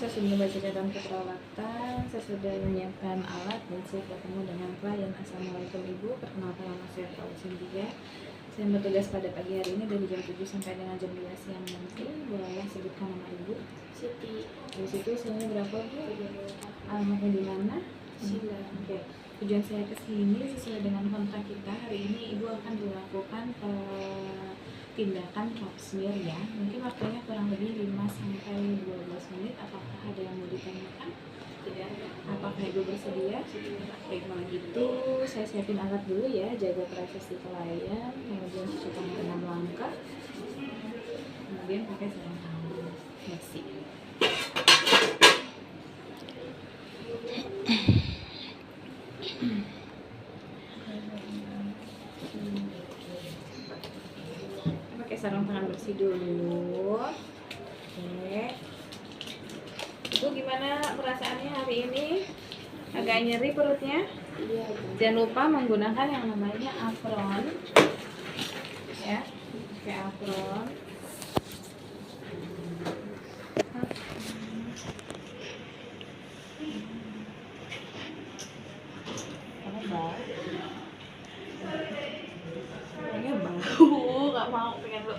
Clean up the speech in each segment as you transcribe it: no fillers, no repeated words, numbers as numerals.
sesungguhnya baca catatan keperawatan, saya sudah menyiapkan alat dan siap bertemu dengan klien. Assalamualaikum Ibu, perkenalkan nama saya Prawu Cynthia. Saya bertugas pada pagi hari ini dari jam 7 sampai dengan jam 2 siang nanti. Boleh sebutkan nama Ibu? Siti. Dari situ usianya berapa Bu? Alamatnya di mana? Sila. Oke. Tujuan saya ke sini sesuai dengan kontrak kita. Hari ini Ibu akan dilakukan tindakan pap smear ya. Mungkin waktunya kurang lebih 5 sampai 12 menit. Apakah ada yang mau ditanyakan? Tidak. Apakah Ibu bersedia? Baik, kalau gitu saya siapin alat dulu ya, jaga privasi klien, kemudian cuci tangan 6 langkah, kemudian pakai sarung tangan besi. Pakai sarung tangan bersih dulu. Oke. Ibu gimana perasaannya hari ini? Agak nyeri perutnya? Iya. Jangan lupa menggunakan yang namanya apron. Ya, pakai apron. Kayaknya bau, nggak mau pengen lu.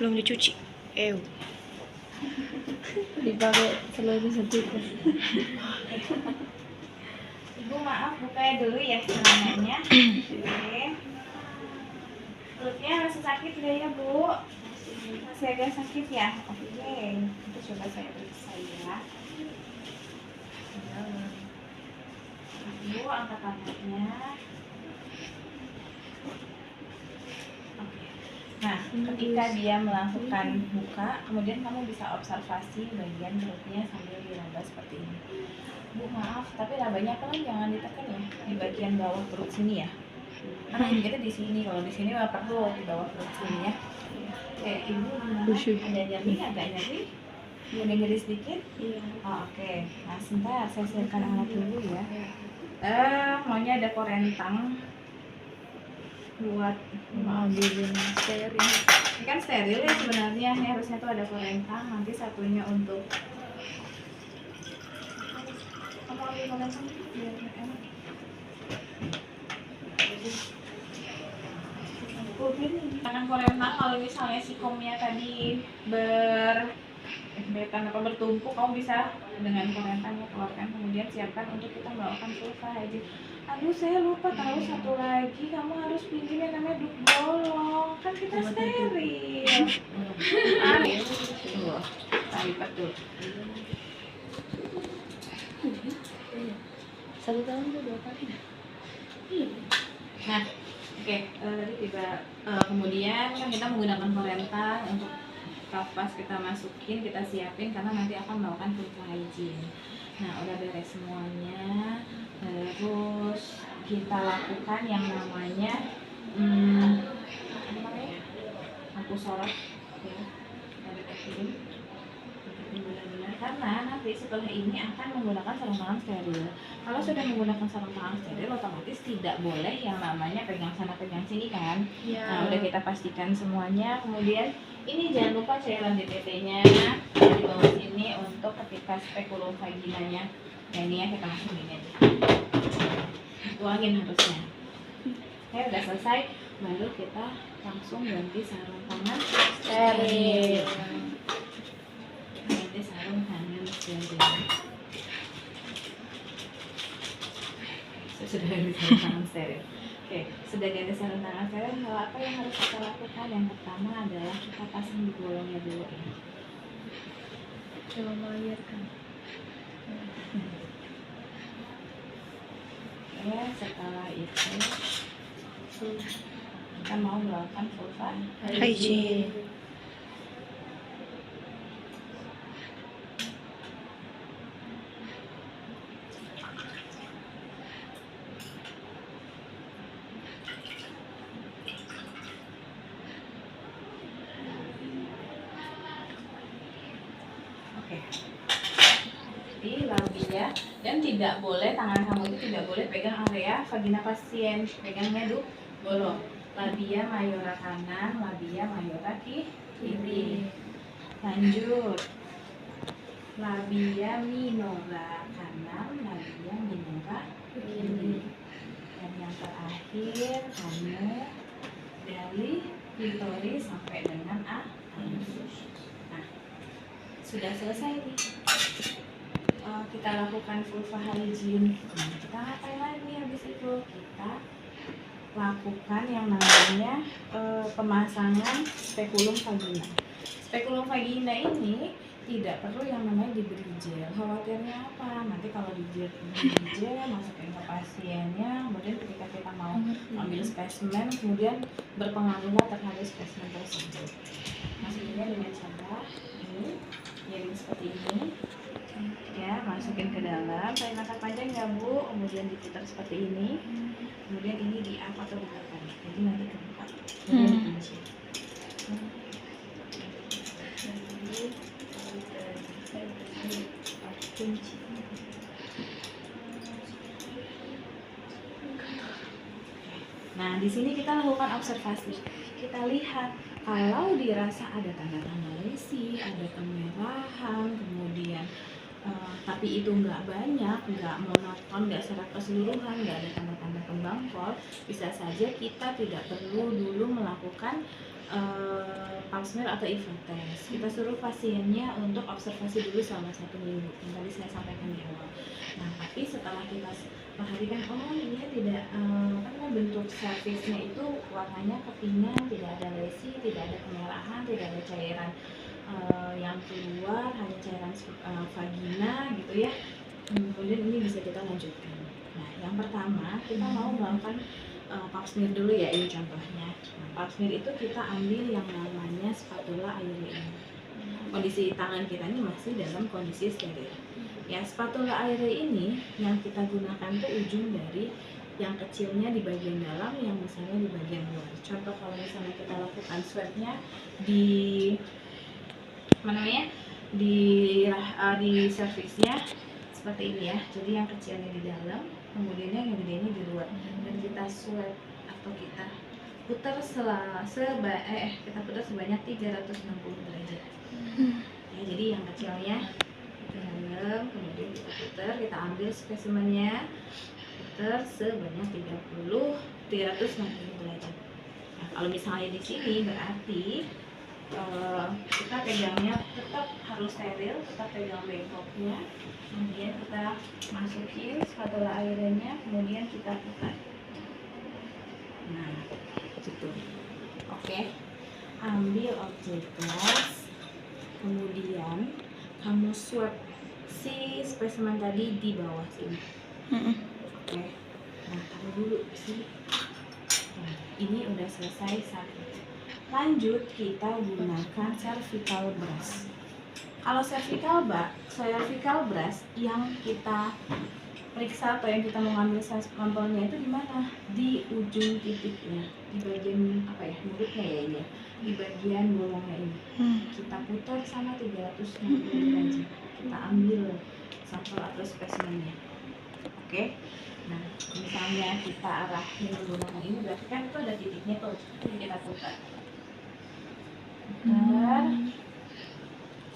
Belum dicuci. Dipakai seluruh setrika. Ibu maaf bukanya dulu ya celananya. Oke. Perutnya masih sakit nggak ya Bu? Masih agak sakit ya? Oke. Itu coba saya periksa ya. Bu angkat tangannya. Oke. Nah, ketika dia melakukan buka, kemudian kamu bisa observasi bagian perutnya sambil diraba seperti ini. Bu maaf, tapi labanya kan jangan ditekan ya di bagian bawah perut sini ya. Karena kita di sini, kalau di sini nggak perlu di bawah perut sini ya. Oke, Ibu ada nyeri, agak nyeri, ada nyeri sedikit. Iya. Oh, oke. Nah, sebentar saya siapkan alat dulu ya. Maunya ada korentang buat mengambilin steril. Ini kan steril ya sebenarnya, ini harusnya tuh ada korentang, nanti satunya untuk kamu ambil korentang biar enak. Jangan korentang kalau misalnya si komnya tadi bertumpuk, kamu bisa dengan korentangnya keluarkan, kemudian siapkan untuk kita melakukan vulva hygiene. Aduh, saya lupa tahu satu lagi, kamu harus pinjam yang namanya duk bolong, kan kita steril. Lipat dulu. 1 tahun itu 2 kali. Nah, oke, tadi tiba kemudian kan kita menggunakan korentang untuk kapas kita masukin, kita siapin karena nanti akan melakukan vulva hygiene. Nah, udah beres semuanya, terus kita lakukan yang namanya lampu sorot ya, kita deketin benar-benar, karena nanti setelah ini akan menggunakan sarung tangan steril. Kalau sudah menggunakan sarung tangan steril, otomatis tidak boleh yang namanya pegang sana pegang sini kan. Iya. Nah, udah kita pastikan semuanya. Kemudian ini jangan lupa cairan DPT-nya di bawah sini untuk ketika spekulum vaginanya. Nah, ini ya kita masukin aja. Tuangin harusnya. Oke, udah selesai. Baru kita langsung ganti sarung tangan steril. Ganti sarung tangan steril. Sudah ganti sarung tangan steril. Oke, sudah ganti sarung tangan steril. Hal apa yang harus kita lakukan? Yang pertama adalah kita pasang di bolongnya dulu ya. Coba melahirkan. Ya, setelah itu kita mau melakukan vulva Hygiene. Oke. Di labia, dan tidak boleh tangan kamu itu tidak boleh pegang area vagina pasien, pegangnya dulu bolong. Labia mayora kanan, labia mayora kiri. kiri. Lanjut. Labia minora kanan, labia minora kiri. Dan yang terakhir kamu dari klitoris sampai dengan anus. Nah, sudah selesai nih. Kita lakukan vulva hygiene. Kita ngapain lagi habis itu? Kita lakukan yang namanya pemasangan spekulum vagina. Spekulum vagina ini tidak perlu yang namanya diberi gel. Khawatirnya apa? Nanti kalau diberi gel masukin ke pasiennya, kemudian ketika kita mau ambil spesimen, kemudian berpengaruh terhadap spesimen tersebut. Masukinnya dengan cara ini, jadi seperti ini. Ya, masukin ke dalam. Tarik nafas panjang ya Bu, kemudian diputar seperti ini. Kemudian ini di up atau ditekan. Jadi nanti kebuka. Kemudian dikunci. Kunci. Nah, di sini kita lakukan observasi. Kita lihat kalau dirasa ada tanda-tanda lesi, ada kemerahan, kemudian tapi itu nggak banyak, nggak monoton, nggak secara keseluruhan, nggak ada tanda-tanda kembang kol, bisa saja kita tidak perlu dulu melakukan pap smear atau IV test. Kita suruh pasiennya untuk observasi dulu selama 1 minggu yang tadi saya sampaikan di awal. Nah, tapi setelah kita perhatikan, oh dia tidak bentuk servisnya itu warnanya kepingan, tidak ada lesi, tidak ada kemerahan, tidak ada cairan yang keluar, hanya cairan vagina gitu ya. Kemudian ini bisa kita lanjutkan. Nah, yang pertama kita mau melakukan pap smear dulu ya, ini contohnya. Nah, pap smear itu kita ambil yang namanya spatula aire ini. Kondisi tangan kita ini masih dalam kondisi steril. Ya, spatula aire ini yang kita gunakan tuh ujung dari yang kecilnya di bagian dalam, yang misalnya di bagian luar. Contoh kalau misalnya kita lakukan swabnya di di servisnya seperti ini ya. Jadi yang kecilnya di dalam, kemudian yang gedenya di luar. Dan kita swab atau kita putar kita putar sebanyak 360 derajat. Ya, jadi yang kecilnya ke dalam, kemudian kita putar, kita ambil spesimennya, putar sebanyak 360 derajat. Nah, kalau misalnya di sini berarti kita pegangnya tetap harus steril, tetap pegang bengkoknya, kemudian kita masukin spatula airnya, kemudian kita putar. Nah, gitu. Oke. Ambil objek glass, kemudian kamu swab si spesimen tadi di bawah sini. Oke. Nah, taruh dulu sini. Nah, ini udah selesai satu. Lanjut, kita gunakan cervical brush. Kalau cervical brush yang kita periksa atau yang kita mau ngambil sampelnya itu di mana? Di ujung titiknya, di bagian mulutnya ya ini, di bagian bolongnya ini. Kita putar sama 360 derajat. Kita ambil sampel atau spesimennya. Oke. Nah, misalnya kita arahin bolongan ini, berarti kan itu ada titiknya tuh. Jadi kita putar. Dan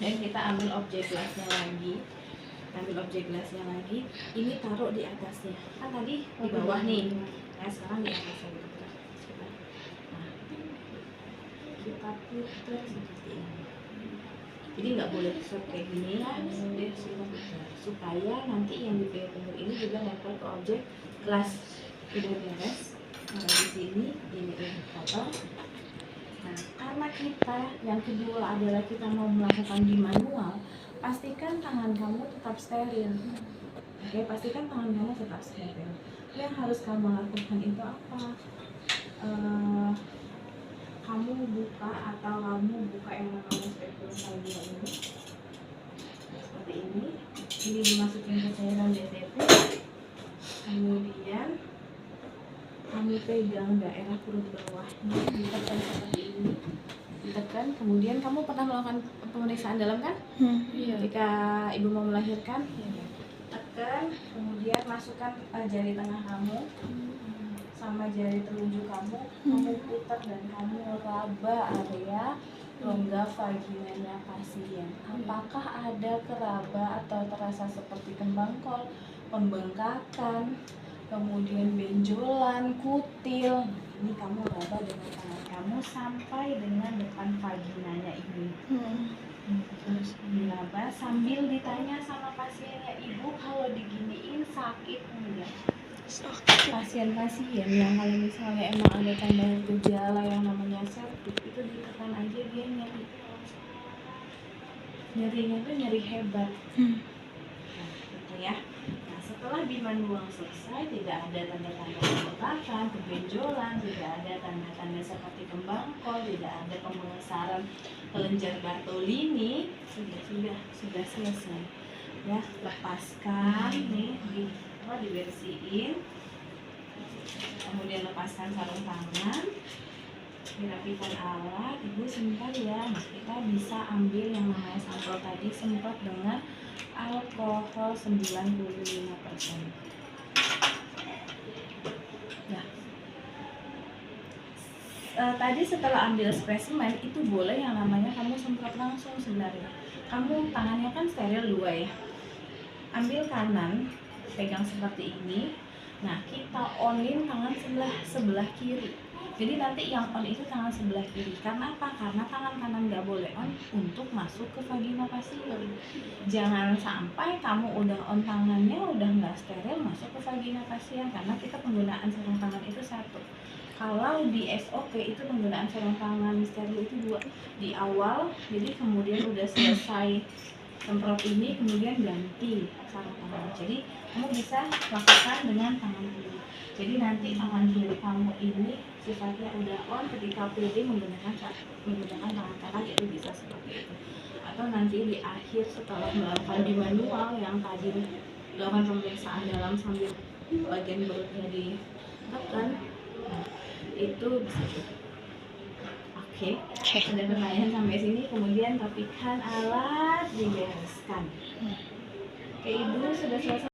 kita ambil objek gelasnya lagi, ini taruh di atasnya, kan tadi di bawah nih, nah sekarang di atasnya gitu. Nah, kita putar seperti ini, jadi nggak boleh swab kayak gini ya, supaya nanti yang dipegang ini juga nempel ke objek gelas. Udah beres, nah di sini ini udah kotor. Nah, karena kita yang kedua adalah kita mau melakukan di manual, pastikan tangan kamu tetap steril. Oke, pastikan tangan kamu tetap steril. Yang harus kamu lakukan itu apa? Kamu buka yang namanya spekulum vagina ini seperti ini. Ini dimasukin ke cairan DTP. Kemudian kamu pegang daerah perut bawahnya, ditekan seperti ini, ditekan. Kemudian kamu pernah melakukan pemeriksaan dalam kan? Ketika ibu mau melahirkan, tekan, kemudian masukkan jari tengah kamu sama jari telunjuk kamu putar dan kamu raba area rongga vaginanya pasien. Apakah ada keraba atau terasa seperti kembang kol, pembengkakan, kemudian benjolan, kutil. Ini kamu raba dengan tangan kamu sampai dengan depan vaginanya ini. Terus diraba sambil ditanya sama pasiennya, ibu kalau diginiin sakit enggak? Pasien-pasien yang kalau misalnya emang ada tanda gejala yang namanya septik itu ditekan aja dia nyeri. Nyerinya tuh nyeri hebat. Nah, gitu ya. Nah, setelah bimanual selesai, tidak ada tanda-tanda pembengkakan, kebenjolan, tidak ada tanda-tanda seperti kembang kol, tidak ada pembesaran kelenjar Bartolini, sudah selesai. Ya, lepaskan nih dibersihin, kemudian lepaskan sarung tangan, dirapikan alat. Ibu sebentar ya, kita bisa ambil yang namanya sampel tadi, semprot dengan alkohol 95%. Nah, tadi setelah ambil spesimen itu boleh yang namanya kamu semprot langsung sebenarnya. Kamu tangannya kan steril 2 ya. Ambil kanan, pegang seperti ini. Nah, kita onin tangan sebelah kiri. Jadi nanti yang on itu tangan sebelah kiri. Karena apa? Karena tangan kanan nggak boleh on untuk masuk ke vagina pasien. Jangan sampai kamu udah on tangannya, udah nggak steril masuk ke vagina pasien. Karena kita penggunaan sarung tangan itu 1. Kalau di SOP itu penggunaan sarung tangan steril itu 2. Di awal, jadi kemudian udah selesai semprot ini, kemudian ganti sarung tangan. Jadi kamu bisa lakukan dengan tangan kiri. Jadi nanti tangan kiri kamu ini sifatnya udah on ketika PD menggunakan tangan kanan, itu bisa seperti itu. Atau nanti di akhir setelah melakukan bimanual yang tadi melakukan pemeriksaan dalam sambil bagian perutnya ditekan, nah, itu bisa juga. Oke. Ada pertanyaan sampai sini, kemudian rapikan alat, dibereskan. Oke, ibu sudah selesai.